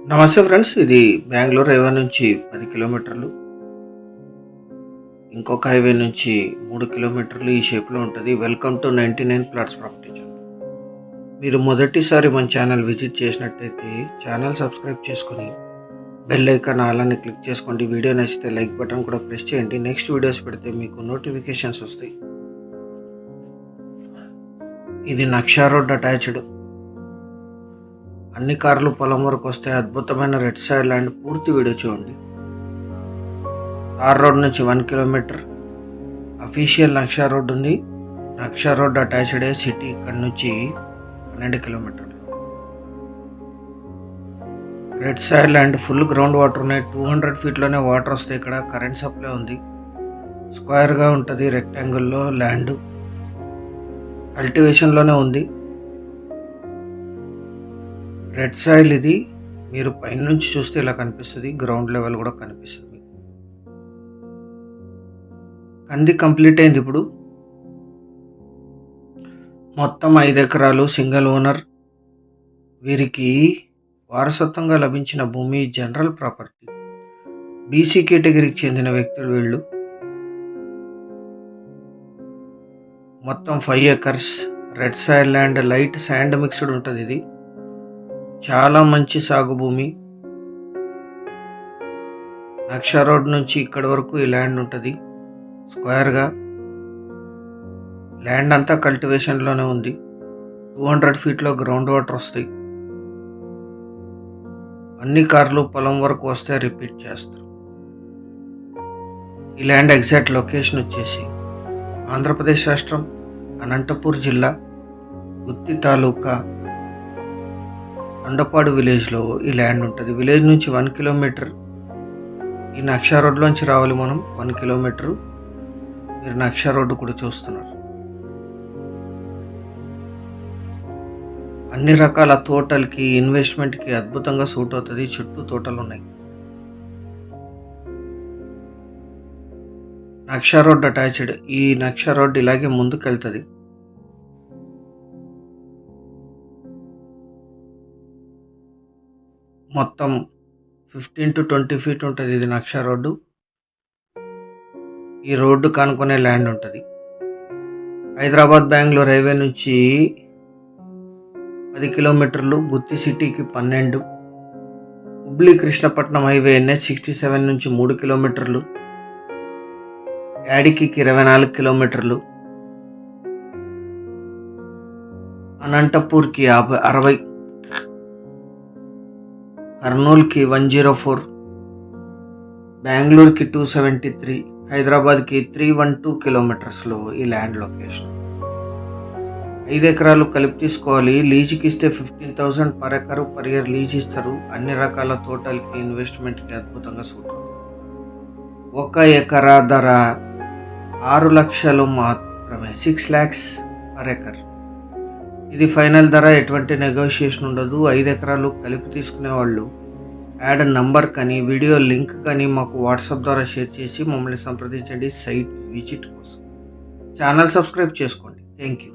నమస్తే ఫ్రెండ్స్, ఇది బెంగళూరు హైవే నుంచి 10 కిలోమీటర్లు, ఇంకొక హైవే నుంచి 3 కిలోమీటర్లు ఈ షేప్లో ఉంటుంది. Welcome to 99 plots property channel. మీరు మొదటిసారి మన ఛానల్ విజిట్ చేసినట్టయితే ఛానల్ సబ్స్క్రైబ్ చేసుకొని బెల్ ఐకాన్ అలానే క్లిక్ చేసుకోండి. వీడియో నచ్చితే లైక్ బటన్ కూడా ప్రెస్ చేయండి. నెక్స్ట్ వీడియోస్ పెడితే మీకు నోటిఫికేషన్స్ వస్తాయి. ఇది నక్షా రోడ్ అటాచ్డ్. అన్ని కార్లు పొలం వరకు వస్తాయి. అద్భుతమైన రెడ్ సాయిల్ ల్యాండ్. పూర్తి వీడియో చూడండి. తార్ రోడ్ నుంచి 1 కిలోమీటర్ అఫీషియల్ నక్షా రోడ్ ఉంది. నక్షా రోడ్ అటాచ్డే. సిటీ ఇక్కడ నుంచి 12 కిలోమీటర్లు. Red soil land. Full ground water ఉన్నాయి. 200 ఫీట్లోనే వాటర్ వస్తాయి. ఇక్కడ కరెంట్ సప్లై ఉంది. స్క్వేర్గా ఉంటుంది. రెక్టాంగిల్లో ల్యాండ్. కల్టివేషన్లోనే ఉంది. రెడ్ సాయిల్ ఇది. మీరు పైనుంచి చూస్తే ఇలా కనిపిస్తుంది. గ్రౌండ్ లెవెల్ కూడా కనిపిస్తుంది మీకు. కంది కంప్లీట్ అయింది. ఇప్పుడు మొత్తం 5 ఎకరాలు. Single owner. వీరికి వారసత్వంగా లభించిన భూమి. General property. బీసీ కేటగిరీకి చెందిన వ్యక్తులు వీళ్ళు. మొత్తం 5 acres. Red soil land. Light sand mixed ఉంటుంది. ఇది చాలా మంచి సాగు భూమి. నక్షా రోడ్ నుంచి ఇక్కడి వరకు ఈ ల్యాండ్ ఉంటుంది. స్క్వేర్గా ల్యాండ్ అంతా కల్టివేషన్లోనే ఉంది. 200 ఫీట్లో గ్రౌండ్ వాటర్ వస్తాయి. అన్ని కార్లు పొలం వరకు వస్తే రిపీట్ చేస్తారు. ఈ ల్యాండ్ ఎగ్జాక్ట్ లొకేషన్ వచ్చేసి ఆంధ్రప్రదేశ్ రాష్ట్రం, అనంతపూర్ జిల్లా, గుత్తి తాలూకా, అండపాడు విలేజ్లో ఈ ల్యాండ్ ఉంటుంది. విలేజ్ నుంచి 1 కిలోమీటర్. ఈ నక్షా రోడ్లోంచి రావాలి మనం. 1 కిలోమీటరు. మీరు నక్షా రోడ్డు కూడా చూస్తున్నారు. అన్ని రకాల తోటలకి, ఇన్వెస్ట్మెంట్కి అద్భుతంగా సూట్ అవుతుంది. చుట్టూ తోటలు ఉన్నాయి. నక్షా రోడ్ అటాచ్డ్. ఈ నక్షా రోడ్ ఇలాగే ముందుకు వెళ్తుంది. మొత్తం 15 to 20 ఫీట్ ఉంటుంది. ఇది నక్షా రోడ్డు. ఈ రోడ్డు కానుకునే ల్యాండ్ ఉంటుంది. హైదరాబాద్ బెంగళూరు హైవే నుంచి 10 కిలోమీటర్లు. గుత్తి సిటీకి 12. హుబ్లీ కృష్ణపట్నం హైవే NH67 నుంచి 3 కిలోమీటర్లు. యాడికి 24 కిలోమీటర్లు. అనంతపూర్కి 60. కర్నూలుకి 104. బెంగళూరుకి 273. హైదరాబాద్కి 312 కిలోమీటర్స్లో ఈ ల్యాండ్ లొకేషన్. 5 ఎకరాలు కలిపి తీసుకోవాలి. లీజుకి ఇస్తే 15,000 per acre per year lease ఇస్తారు. అన్ని రకాల తోటలకి, ఇన్వెస్ట్మెంట్కి అద్భుతంగా సూట్ అవుతుంది. 1 ఎకరా ధర 6 లక్షలు మాత్రమే. 6 lakhs పర్ ఎకర్. ఇది ఫైనల్ ధర. ఎటువంటి నెగోషియేషన్ ఉండదు. 5 ఎకరాలు కలిపి తీసుకునే వాళ్ళు యాడ్ నంబర్ కానీ వీడియో లింక్ కానీ మాకు వాట్సాప్ ద్వారా షేర్ చేసి మమ్మల్ని సంప్రదించండి సైట్ విజిట్ కోసం. ఛానల్ సబ్స్క్రైబ్ చేసుకోండి. Thank you.